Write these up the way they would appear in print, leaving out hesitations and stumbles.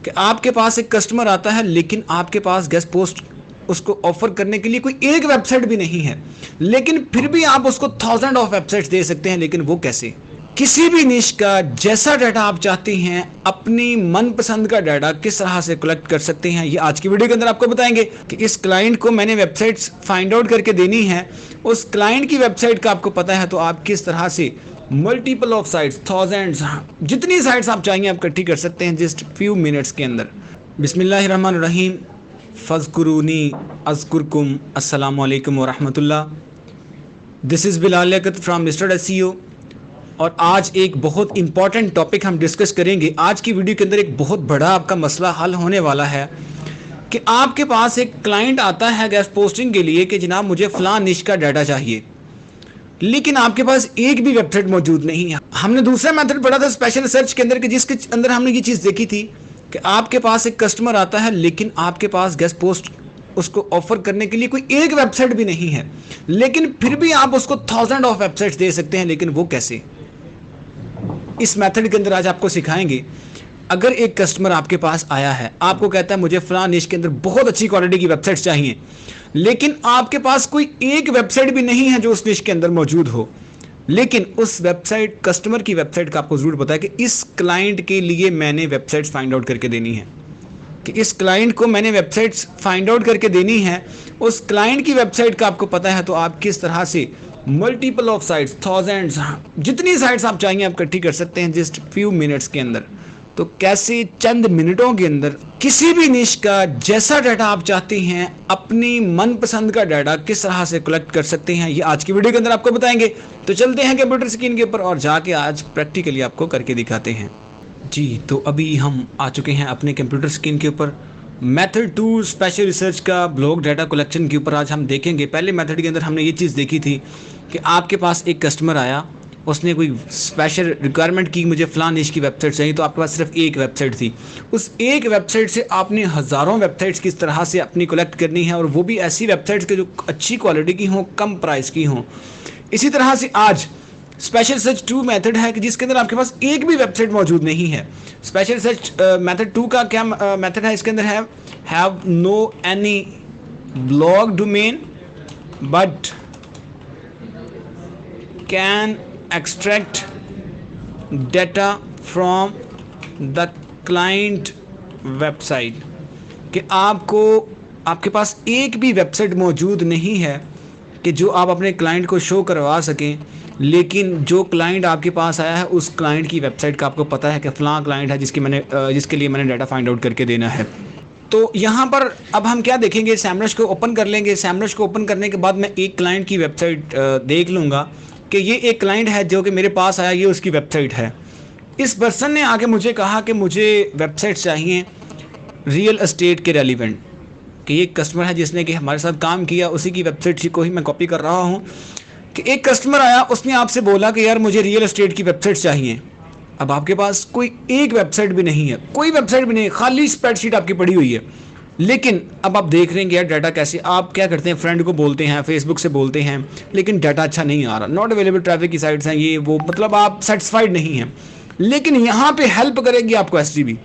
कि आपके पास एक कस्टमर आता है लेकिन आपके पास गेस्ट पोस्ट उसको ऑफर करने के लिए कोई एक वेबसाइट भी नहीं है, लेकिन फिर भी आप उसको थाउजेंड ऑफ वेबसाइट्स दे सकते हैं। लेकिन वो कैसे? किसी भी निश का जैसा डाटा आप चाहते हैं, अपनी मनपसंद का डाटा किस तरह से कलेक्ट कर सकते हैं, ये आज की वीडियो के अंदर आपको बताएंगे कि इस क्लाइंट को मैंने वेबसाइट्स फाइंड आउट करके देनी है, उस क्लाइंट की वेबसाइट का आपको पता है तो आप किस तरह से मल्टीपल ऑफ साइट्स, थाउजेंड्स, जितनी साइट्स आप चाहेंगे आप इकट्ठी कर सकते हैं जस्ट फ्यू मिनट्स के अंदर। बिस्मिल्लाहिर्रहमानिर्रहीम, फ़ज़्कुरूनी अज़्कुरकुम, अस्सलामु अलैकुम व रहमतुल्लाह। This is Bilal Liaquat from mister SEO और आज एक बहुत इंपॉर्टेंट टॉपिक हम डिस्कस करेंगे। आज की वीडियो के अंदर एक बहुत बड़ा आपका मसला हल होने वाला है कि आपके पास एक क्लाइंट आता है गेस्ट पोस्टिंग के लिए कि जनाब मुझे फ़लाँ निश का डाटा चाहिए, लेकिन आपके पास एक भी वेबसाइट मौजूद नहीं है। हमने दूसरा मेथड पढ़ा था स्पेशल सर्च के अंदर कि जिसके अंदर हमने ये चीज़ देखी थी कि आपके पास एक कस्टमर आता है लेकिन आपके पास गेस्ट पोस्ट उसको ऑफर करने के लिए कोई एक वेबसाइट भी नहीं है, लेकिन फिर भी आप उसको थाउजेंड ऑफ वेबसाइट्स दे सकते हैं। लेकिन वो कैसे? इस मेथड के अंदर आज आपको सिखाएंगे। अगर एक कस्टमर आपके पास आया है, आपको कहता है मुझे फलां निश के अंदर बहुत अच्छी क्वालिटी की वेबसाइट्स चाहिए, लेकिन आपके पास कोई एक वेबसाइट भी नहीं है जो उस निश के अंदर मौजूद हो, लेकिन उस वेबसाइट कस्टमर की वेबसाइट का आपको ज़रूर पता है कि इस क्लाइंट के लिए मैंने वेबसाइट्स फाइंड आउट करके देनी है, कि इस क्लाइंट को मैंने वेबसाइट्स फाइंड आउट करके देनी है। उस क्लाइंट की वेबसाइट का आपको पता है तो आप किस तरह से मल्टीपल ऑफ साइट्स, थाउजेंड्स, जितनी साइट्स आप चाहेंगे आप इकट्ठी कर सकते हैं जस्ट फ्यू मिनट्स के अंदर। तो कैसे चंद मिनटों के अंदर किसी भी निश का जैसा डाटा आप चाहते हैं, अपनी मनपसंद का डाटा किस तरह से कलेक्ट कर सकते हैं, ये आज की वीडियो के अंदर आपको बताएंगे। तो चलते हैं कंप्यूटर स्क्रीन के ऊपर और जाके आज प्रैक्टिकली आपको करके दिखाते हैं। जी, तो अभी हम आ चुके हैं अपने कंप्यूटर स्क्रीन के ऊपर। मेथड 2 स्पेशल रिसर्च का ब्लॉक डाटा कलेक्शन के ऊपर आज हम देखेंगे। पहले मेथड के अंदर हमने ये चीज़ देखी थी कि आपके पास एक कस्टमर आया, उसने कोई स्पेशल रिक्वायरमेंट की, मुझे फ़लाँ निश की वेबसाइट चाहिए, तो आपके पास सिर्फ एक वेबसाइट थी। उस एक वेबसाइट से आपने हज़ारों वेबसाइट्स किस तरह से अपनी कलेक्ट करनी है, और वो भी ऐसी वेबसाइट्स के जो अच्छी क्वालिटी की हों, कम प्राइस की हों। इसी तरह से आज स्पेशल सर्च 2 मेथड है कि जिसके अंदर आपके पास एक भी वेबसाइट मौजूद नहीं है। स्पेशल सर्च मेथड 2 का क्या मेथड है? इसके अंदर है have no any blog domain but can extract data from the client website, कि आपको आपके पास एक भी वेबसाइट मौजूद नहीं है कि जो आप अपने क्लाइंट को शो करवा सकें, लेकिन जो क्लाइंट आपके पास आया है उस क्लाइंट की वेबसाइट का आपको पता है कि फ़लाँ क्लाइंट है जिसके लिए मैंने डाटा फाइंड आउट करके देना है। तो यहाँ पर अब हम क्या देखेंगे, सैमरश को ओपन कर लेंगे। सैमरश को ओपन करने के बाद मैं एक क्लाइंट की वेबसाइट देख लूँगा कि ये एक क्लाइंट है जो कि मेरे पास आया, ये उसकी वेबसाइट है। इस पर्सन ने आके मुझे कहा कि मुझे वेबसाइट चाहिए रियल एस्टेट के रेलिवेंट, कि ये कस्टमर है जिसने कि हमारे साथ काम किया, उसी की वेबसाइट को ही मैं कॉपी कर रहा हूँ। कि एक कस्टमर आया, उसने आपसे बोला कि यार मुझे रियल एस्टेट की वेबसाइट चाहिए। अब आपके पास कोई एक वेबसाइट भी नहीं है, कोई वेबसाइट भी नहीं, खाली स्प्रेडशीट आपकी पड़ी हुई है। लेकिन अब आप देख रहे हैं कि यार डाटा कैसे, आप क्या करते हैं, फ्रेंड को बोलते हैं, फेसबुक से बोलते हैं, लेकिन डाटा अच्छा नहीं आ रहा, नॉट अवेलेबल ट्रैफिक की साइट्स हैं ये वो, मतलब आप सेटिस्फाइड नहीं हैं। लेकिन यहाँ पे हेल्प करेगी आपको एसजीबी।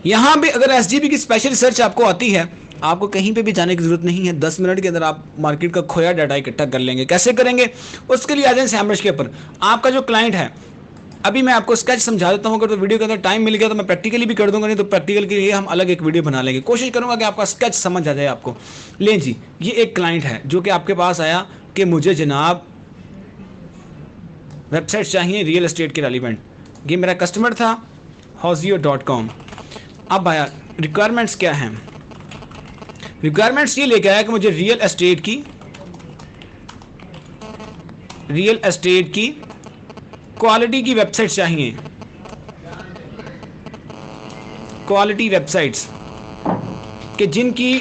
यहाँ पे अगर एसजीबी की स्पेशल रिसर्च आपको आती है, आपको कहीं पे भी जाने की जरूरत नहीं है, 10 मिनट के अंदर आप मार्केट का खोया डाटा इकट्ठा कर लेंगे। कैसे करेंगे? उसके लिए आ जाए सैमरश के ऊपर। आपका जो क्लाइंट है, अभी मैं आपको स्केच समझा देता हूँ, अगर तो वीडियो के अंदर टाइम मिल गया तो मैं प्रैक्टिकली भी कर दूंगा, नहीं तो प्रैक्टिकल के लिए हम अलग एक वीडियो बना लेंगे। कोशिश करूंगा कि आपका स्केच समझ आ जाए आपको। लें जी, ये एक क्लाइंट है जो कि आपके पास आया कि मुझे जनाब वेबसाइट चाहिए रियल एस्टेट के रेलिवेंट। ये मेरा कस्टमर था houseo.com। अब आया रिक्वायरमेंट्स क्या हैं? रिक्वायरमेंट्स ये लेके आया कि मुझे रियल एस्टेट की क्वालिटी की वेबसाइट चाहिए, क्वालिटी वेबसाइट्स कि जिनकी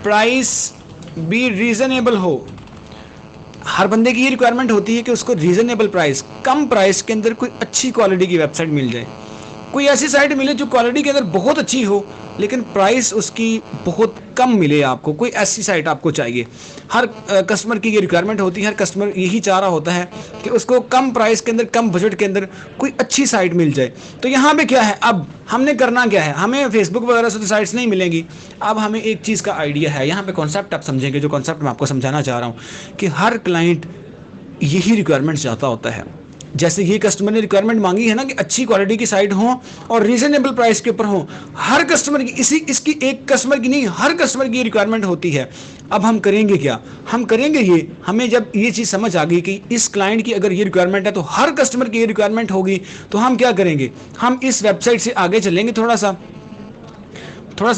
प्राइस भी रीज़नेबल हो। हर बंदे की ये रिक्वायरमेंट होती है कि उसको रीज़नेबल प्राइस, कम प्राइस के अंदर कोई अच्छी क्वालिटी की वेबसाइट मिल जाए। कोई ऐसी साइट मिले जो क्वालिटी के अंदर बहुत अच्छी हो लेकिन प्राइस उसकी बहुत कम मिले आपको, कोई ऐसी साइट आपको चाहिए। हर कस्टमर की ये रिक्वायरमेंट होती है, हर कस्टमर यही चाह रहा होता है कि उसको कम प्राइस के अंदर, कम बजट के अंदर कोई अच्छी साइट मिल जाए। तो यहाँ पे क्या है, अब हमने करना क्या है, हमें फेसबुक वगैरह से तो साइट्स नहीं मिलेंगी। अब हमें एक चीज़ का आइडिया है, यहाँ पे कॉन्सेप्ट आप समझेंगे, जो कॉन्सेप्ट मैं आपको समझाना चाह रहा हूँ कि हर क्लाइंट यही रिक्वायरमेंट चाहता होता है। जैसे ये कस्टमर ने रिक्वायरमेंट मांगी है ना कि अच्छी क्वालिटी की साइट हो और रीजनेबल प्राइस के ऊपर हो, हर कस्टमर की इसकी एक कस्टमर की नहीं, हर कस्टमर की रिक्वायरमेंट होती है। अब हम करेंगे क्या, हम करेंगे ये, हमें जब ये चीज़ समझ आ गई कि इस क्लाइंट की अगर ये रिक्वायरमेंट है तो हर कस्टमर की ये रिक्वायरमेंट होगी, तो हम क्या करेंगे, हम इस वेबसाइट से आगे चलेंगे। थोड़ा सा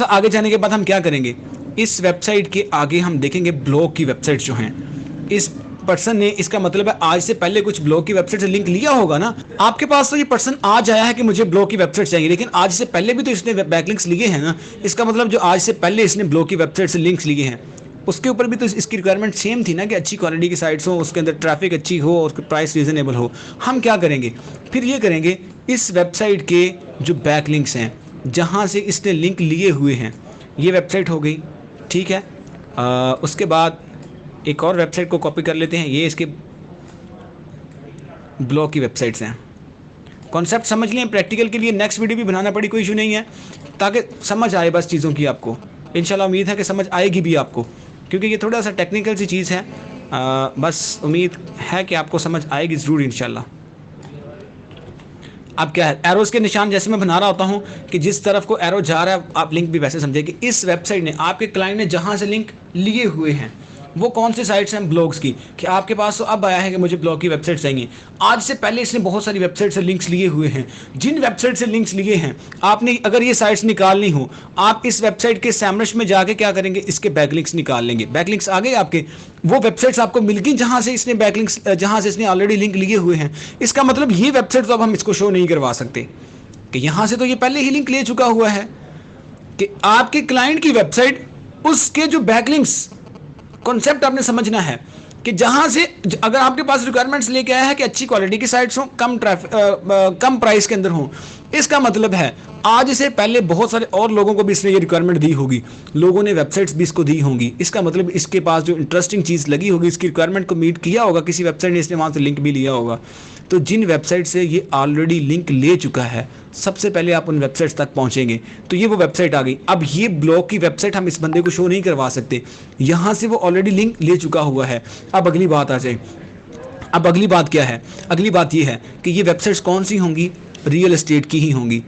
आगे जाने के बाद हम क्या करेंगे, इस वेबसाइट के आगे हम देखेंगे ब्लॉग की वेबसाइट जो हैं। इस पर्सन ने, इसका मतलब है आज से पहले कुछ ब्लॉग की वेबसाइट से लिंक लिया होगा ना। आपके पास तो ये पर्सन आज आया है कि मुझे ब्लॉग की वेबसाइट चाहिए, लेकिन आज से पहले भी तो इसने बैकलिंक्स लिए हैं ना। इसका मतलब जो आज से पहले इसने ब्लॉग की वेबसाइट से लिंक्स लिए हैं, उसके ऊपर भी तो इसकी रिक्वायरमेंट सेम थी ना कि अच्छी क्वालिटी की साइट्स हो, उसके अंदर ट्रैफिक अच्छी हो और उसकी प्राइस रीजनेबल हो। हम क्या करेंगे फिर, ये करेंगे इस वेबसाइट के जो बैकलिंक्स हैं, जहाँ से इसने लिंक लिए हुए हैं, ये वेबसाइट हो गई, ठीक है। उसके बाद एक और वेबसाइट को कॉपी कर लेते हैं, ये इसके ब्लॉग की वेबसाइट्स हैं। कॉन्सेप्ट समझ लें, प्रैक्टिकल के लिए नेक्स्ट वीडियो भी बनाना पड़ी कोई इशू नहीं है, ताकि समझ आए बस चीज़ों की आपको। इंशाल्लाह उम्मीद है कि समझ आएगी भी आपको, क्योंकि ये थोड़ा सा टेक्निकल सी चीज़ है। बस उम्मीद है कि आपको समझ आएगी ज़रूर इंशाल्लाह। अब क्या है, एरोज़ के निशान जैसे मैं बना रहा होता हूँ कि जिस तरफ को एरो जा रहा है, आप लिंक भी वैसे समझे कि इस वेबसाइट ने, आपके क्लाइंट ने जहाँ से लिंक लिए हुए हैं वो कौन से साइट्स हैं, ब्लॉग्स की। कि आपके पास तो अब आया है कि मुझे ब्लॉग की वेबसाइट चाहिए, आज से पहले इसने बहुत सारी वेबसाइट से लिंक्स लिए हुए हैं। जिन वेबसाइट से लिंक्स लिए हैं, आपने अगर ये साइट्स निकालनी हो, आप इस वेबसाइट के सैमरश में जाके क्या करेंगे, इसके बैकलिंक्स निकाल लेंगे। बैकलिंक्स आ गए आपके, वो वेबसाइट्स आपको मिल गई जहाँ से इसने बैकलिंक्स, जहाँ से इसने ऑलरेडी लिंक लिए हुए हैं। इसका मतलब ये वेबसाइट तो अब हम इसको शो नहीं करवा सकते कि यहाँ से तो ये पहले ही लिंक ले चुका हुआ है। कि आपके क्लाइंट की वेबसाइट, उसके जो बैकलिंक्स, कॉन्सेप्ट आपने समझना है कि जहां से अगर आपके पास रिक्वायरमेंट्स लेके आया है कि अच्छी क्वालिटी की साइट्स हो, कम प्राइस के अंदर हो, इसका मतलब है आज से पहले बहुत सारे और लोगों को भी इसने ये रिक्वायरमेंट दी होगी, लोगों ने वेबसाइट्स भी इसको दी होंगी। इसका मतलब इसके पास जो इंटरेस्टिंग चीज़ लगी होगी, इसकी रिक्वायरमेंट को मीट किया होगा, किसी वेबसाइट ने इसने वहाँ से लिंक भी लिया होगा। तो जिन वेबसाइट से ये ऑलरेडी लिंक ले चुका है, सबसे पहले आप उन वेबसाइट्स तक पहुंचेंगे। तो ये वो वेबसाइट आ गई। अब ये ब्लॉग की वेबसाइट हम इस बंदे को शो नहीं करवा सकते, यहाँ से वो ऑलरेडी लिंक ले चुका हुआ है। अब अगली बात आ जाए, अब अगली बात क्या है, अगली बात ये है कि ये वेबसाइट्स कौन सी होंगी, रियल एस्टेट की ही होंगी।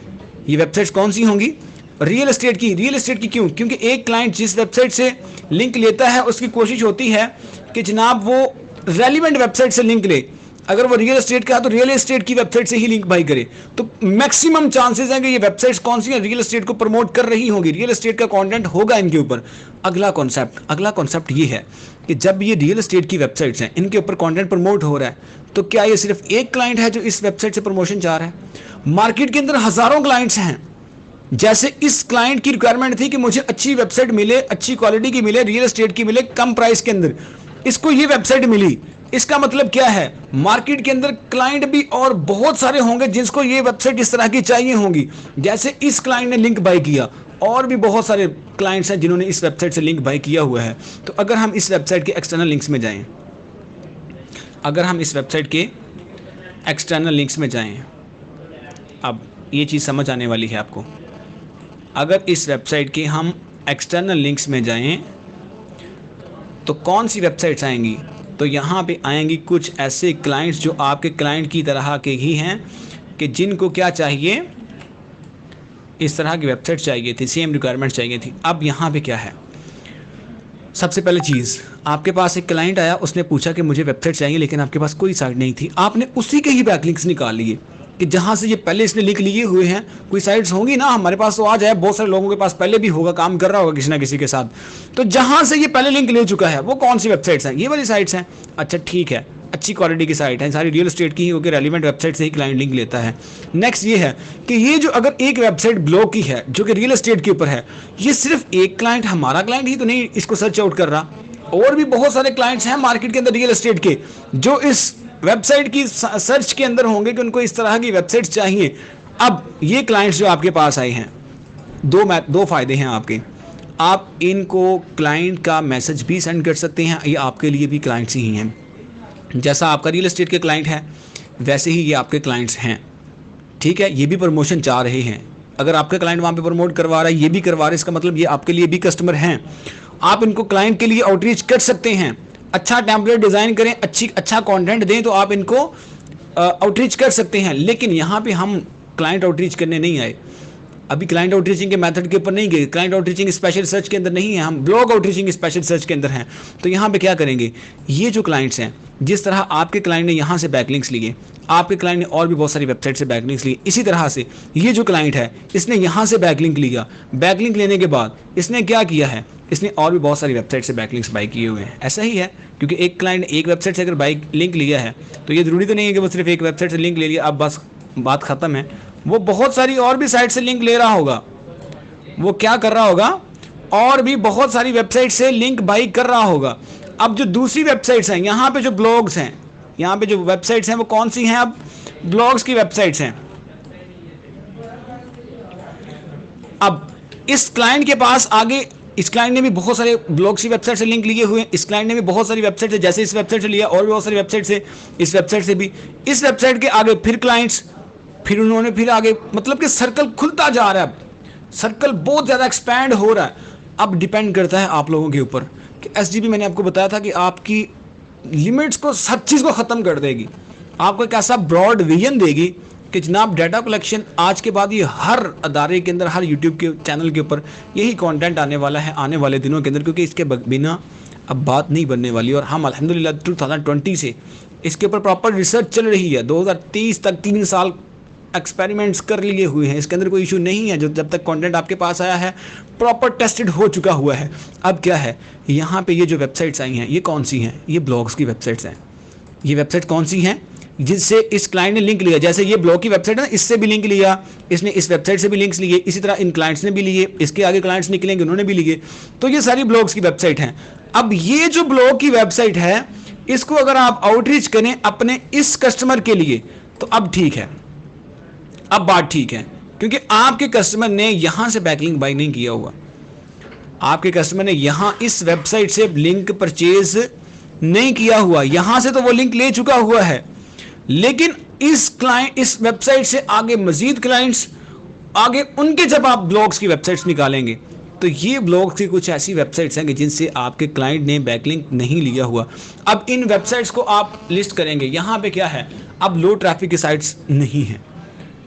ये वेबसाइट्स कौन सी होंगी, रियल एस्टेट की। रियल एस्टेट की क्यों, क्योंकि एक क्लाइंट जिस वेबसाइट से लिंक लेता है, उसकी कोशिश होती है कि जनाब वो रेलिवेंट वेबसाइट से लिंक ले। अगर वो रियल एस्टेट का है तो रियल एस्टेट की वेबसाइट से ही लिंक बाई करे। तो मैक्सिमम चांसेस हैं कि ये वेबसाइट्स कौन सी हैं, रियल एस्टेट को प्रमोट कर रही होंगी, रियल एस्टेट का कंटेंट होगा इनके ऊपर। अगला कॉन्सेप्ट ये है कि जब ये रियल एस्टेट की वेबसाइट्स हैं, इनके ऊपर कंटेंट प्रमोट हो रहा है, तो क्या ये सिर्फ एक क्लाइंट है जो इस वेबसाइट से प्रमोशन चाह रहा है? मार्केट के अंदर हजारों क्लाइंट्स हैं। जैसे इस क्लाइंट की रिक्वायरमेंट थी कि मुझे अच्छी वेबसाइट मिले, अच्छी क्वालिटी की मिले, रियल एस्टेट की मिले, कम प्राइस के अंदर, इसको ये वेबसाइट मिली। इसका मतलब क्या है, मार्केट के अंदर क्लाइंट भी और बहुत सारे होंगे जिसको ये वेबसाइट इस तरह की चाहिए होंगी। जैसे इस क्लाइंट ने लिंक बाय किया, और भी बहुत सारे क्लाइंट्स हैं जिन्होंने इस वेबसाइट से लिंक बाय किया हुआ है। तो अगर हम इस वेबसाइट के एक्सटर्नल लिंक्स में जाएं, अब ये चीज़ समझ आने वाली है आपको। अगर इस वेबसाइट के हम एक्सटर्नल लिंक्स में जाएं तो कौन सी वेबसाइट्स आएंगी? तो यहाँ पे आएंगी कुछ ऐसे क्लाइंट्स जो आपके क्लाइंट की तरह के ही हैं, कि जिनको क्या चाहिए, इस तरह की वेबसाइट चाहिए थी, सेम रिक्वायरमेंट चाहिए थी। अब यहाँ पे क्या है, सबसे पहले चीज़, आपके पास एक क्लाइंट आया, उसने पूछा कि मुझे वेबसाइट चाहिए, लेकिन आपके पास कोई साइट नहीं थी। आपने उसी के ही बैकलिंक्स निकाल लिए कि जहाँ से ये पहले इसने लिंक लिए हुए हैं। कोई साइट्स होंगी ना, हमारे पास तो आ जाए, बहुत सारे लोगों के पास पहले भी होगा, काम कर रहा होगा किसी ना किसी के साथ। तो जहाँ से ये पहले लिंक ले चुका है, वो कौन सी वेबसाइट्स हैं? ये वाली साइट्स हैं। अच्छा ठीक है, अच्छी क्वालिटी की साइट है, सारी रियल एस्टेट की ही होगी, रेलिवेंट वेबसाइट से ही क्लाइंट लिंक लेता है। नेक्स्ट ये है कि ये जो अगर एक वेबसाइट ब्लॉग की है जो कि रियल एस्टेट के ऊपर है, ये सिर्फ एक क्लाइंट, हमारा क्लाइंट ही तो नहीं इसको सर्च आउट कर रहा, और भी बहुत सारे क्लाइंट्स हैं मार्केट के अंदर रियल एस्टेट के जो इस वेबसाइट की सर्च के अंदर होंगे कि उनको इस तरह की वेबसाइट्स चाहिए। अब ये क्लाइंट्स जो आपके पास आए हैं, दो फायदे हैं आपके। आप इनको क्लाइंट का मैसेज भी सेंड कर सकते हैं, ये आपके लिए भी क्लाइंट्स ही हैं। जैसा आपका रियल एस्टेट के क्लाइंट है वैसे ही ये आपके क्लाइंट्स हैं, ठीक है। ये भी प्रमोशन चाह रहे हैं। अगर आपका क्लाइंट वहाँ पे प्रमोट करवा रहा है, ये भी करवा रहा है, इसका मतलब ये आपके लिए भी कस्टमर हैं। आप इनको क्लाइंट के लिए आउटरीच कर सकते हैं। अच्छा टेम्पलेट डिज़ाइन करें, अच्छा कंटेंट दें तो आप इनको आउटरीच कर सकते हैं। लेकिन यहाँ पे हम क्लाइंट आउटरीच करने नहीं आए, अभी क्लाइंट आउटरीचिंग के मेथड के ऊपर नहीं गए, क्लाइंट आउटरीचिंग स्पेशल सर्च के अंदर नहीं है, हम ब्लॉग आउटरीचिंग स्पेशल सर्च के अंदर हैं। तो यहाँ पे क्या करेंगे, ये जो क्लाइंट्स हैं, जिस तरह आपके क्लाइंट ने यहाँ से बैकलिंक्स लिए, आपके क्लाइंट ने और भी बहुत सारी वेबसाइट से बैकलिंक्स लिए, इसी तरह से ये जो क्लाइंट है इसने यहाँ से बैकलिंक लिया, बैकलिंक लेने के बाद इसने क्या किया है, इसने और भी बहुत सारी वेबसाइट से बैकलिंक्स बाई किए हुए हैं। ऐसा ही है, क्योंकि एक क्लाइंट एक वेबसाइट से अगर बाई लिंक लिया है तो ये ज़रूरी तो नहीं है कि वो सिर्फ एक वेबसाइट से लिंक ले लिया अब बस बात ख़त्म है। वो बहुत सारी और भी साइट से लिंक ले रहा होगा, वो क्या कर रहा होगा, और भी बहुत सारी वेबसाइट से लिंक बाई कर रहा होगा। अब जो दूसरी वेबसाइट्स हैं, यहाँ पे जो ब्लॉग्स हैं, यहाँ पे जो वेबसाइट्स हैं वो कौन सी हैं, अब ब्लॉग्स की वेबसाइट्स हैं। अब इस क्लाइंट के पास आगे, इस क्लाइंट ने भी बहुत सारे ब्लॉग्स की वेबसाइट से लिंक लिए हुए हैं, इस क्लाइंट ने भी बहुत सारी वेबसाइट से, जैसे इस वेबसाइट से लिया और भी बहुत सारी वेबसाइट से, इस वेबसाइट से भी, इस वेबसाइट के आगे फिर क्लाइंट्स, फिर उन्होंने फिर आगे, मतलब कि सर्कल खुलता जा रहा है। अब सर्कल बहुत ज़्यादा एक्सपैंड हो रहा है। अब डिपेंड करता है आप लोगों के ऊपर कि एसजीपी, मैंने आपको बताया था कि आपकी लिमिट्स को, सब चीज़ को ख़त्म कर देगी, आपको एक ऐसा ब्रॉड विजन देगी कि जनाब डाटा कलेक्शन आज के बाद ये हर अदारे के अंदर, हर यूट्यूब के चैनल के ऊपर यही कंटेंट आने वाला है आने वाले दिनों के अंदर, क्योंकि इसके बिना अब बात नहीं बनने वाली। और हम अल्हम्दुलिल्लाह 2020 से इसके ऊपर प्रॉपर रिसर्च चल रही है, 2030 तक 3 साल एक्सपेरिमेंट्स कर लिए हुए हैं, इसके अंदर कोई इशू नहीं है। जो जब तक कंटेंट आपके पास आया है प्रॉपर टेस्टेड हो चुका हुआ है। अब क्या है, यहाँ पे ये जो वेबसाइट्स आई हैं ये कौन सी हैं, ये ब्लॉग्स की वेबसाइट्स हैं। ये वेबसाइट कौन सी हैं, जिससे इस क्लाइंट ने लिंक लिया, जैसे ये ब्लॉग की वेबसाइट है, इससे भी लिंक लिया, इसने इस वेबसाइट से भी लिंक्स लिए, इसी तरह इन क्लाइंट्स ने भी लिए, इसके आगे क्लाइंट्स निकलेंगे उन्होंने भी लिए। तो ये सारी ब्लॉग्स की वेबसाइट हैं। अब ये जो ब्लॉग की वेबसाइट है, इसको अगर आप आउटरीच करें अपने इस कस्टमर के लिए तो अब ठीक है, अब बात ठीक है, क्योंकि आपके कस्टमर ने यहां से बैकलिंक बाई नहीं किया हुआ, आपके कस्टमर ने यहां इस वेबसाइट से लिंक परचेज नहीं किया हुआ, यहां से तो वो लिंक ले चुका हुआ है। लेकिन इस वेबसाइट से आगे मजीद क्लाइंट्स आगे, उनके जब आप ब्लॉग्स की वेबसाइट्स निकालेंगे तो ये ब्लॉग्स की कुछ ऐसी वेबसाइट्स हैं कि जिनसे आपके क्लाइंट ने बैकलिंक नहीं लिया हुआ। अब इन वेबसाइट्स को आप लिस्ट करेंगे, यहाँ पे क्या है, अब लो ट्रैफिक की साइट्स नहीं है।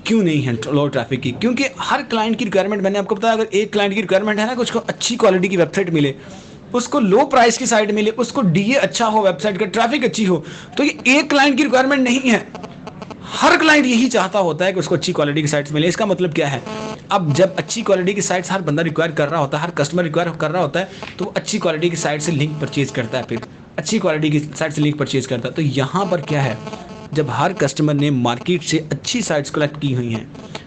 क्यों नहीं है लो ट्रैफिक की, क्योंकि हर क्लाइंट की रिक्वायरमेंट, मैंने आपको बताया, अगर एक क्लाइंट की रिक्वायरमेंट है ना कि उसको अच्छी क्वालिटी की वेबसाइट मिले, उसको लो प्राइस की साइट मिले, उसको डीए अच्छा हो, वेबसाइट का ट्रैफिक अच्छी हो, तो ये एक क्लाइंट की रिक्वायरमेंट नहीं है। हर क्लाइंट यही चाहता होता है कि उसको अच्छी क्वालिटी की साइट्स मिले। इसका मतलब क्या है, अब जब अच्छी क्वालिटी की साइट्स हर बंदा रिक्वायर कर रहा होता है, हर कस्टमर रिक्वायर कर रहा होता है, तो वो अच्छी क्वालिटी की साइट से लिंक परचेज करता है, फिर अच्छी क्वालिटी की साइट से लिंक परचेज करता है। तो यहाँ पर क्या है, जब हर कस्टमर ने मार्केट से अच्छी साइट्स कलेक्ट की हुई हैं,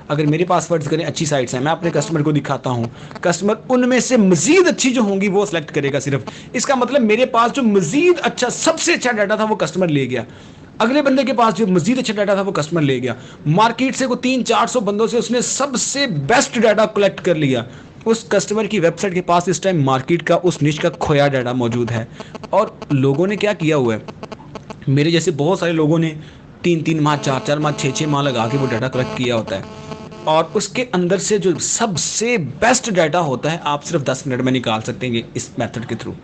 अगर मेरे पास फर्ज करें अच्छी साइट्स हैं, मैं अपने कस्टमर को दिखाता हूं, कस्टमर उनमें से मजीद अच्छी जो होंगी वो सिलेक्ट करेगा सिर्फ। इसका मतलब मेरे पास जो मजीद अच्छा, सबसे अच्छा डाटा था वो कस्टमर ले गया, अगले बंदे के पास जो मजीद अच्छा डाटा था वो कस्टमर ले गया, मार्केट से को 300-400 बंदों से उसने सबसे बेस्ट डाटा कलेक्ट कर लिया। उस कस्टमर की वेबसाइट के पास इस टाइम मार्केट का, उस निश का खोया डाटा मौजूद है। और लोगों ने क्या किया हुआ है, मेरे जैसे बहुत सारे लोगों ने 3-3 माह, 4-4 माह, 6-6 माह लगा के वो डाटा कलेक्ट किया होता है, और उसके अंदर से जो सबसे बेस्ट डाटा होता है आप सिर्फ 10 मिनट में निकाल सकते हैं इस मेथड के थ्रू।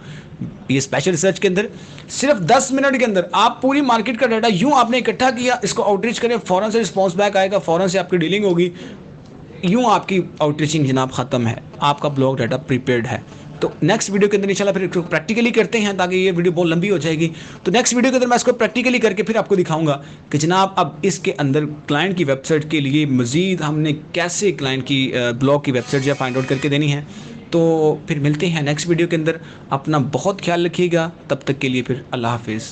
ये स्पेशल रिसर्च के अंदर सिर्फ 10 मिनट के अंदर आप पूरी मार्केट का डाटा यूं आपने इकट्ठा किया, इसको आउटरीच करें, फौरन से रिस्पॉन्स बैक आएगा, फौरन से आपकी डीलिंग होगी, यूं आपकी आउटरीचिंग जनाब ख़त्म है, आपका ब्लॉग डाटा प्रीपेड है। तो नेक्स्ट वीडियो के अंदर इंशाल्लाह फिर प्रैक्टिकली करते हैं, ताकि ये वीडियो बहुत लंबी हो जाएगी। तो नेक्स्ट वीडियो के अंदर मैं इसको प्रैक्टिकली करके फिर आपको दिखाऊंगा कि जनाब अब इसके अंदर क्लाइंट की वेबसाइट के लिए मज़ीद हमने कैसे क्लाइंट की ब्लॉग की वेबसाइट जो फाइंड आउट करके देनी है। तो फिर मिलते हैं नेक्स्ट वीडियो के अंदर, अपना बहुत ख्याल रखिएगा, तब तक के लिए फिर अल्लाह हाफिज़।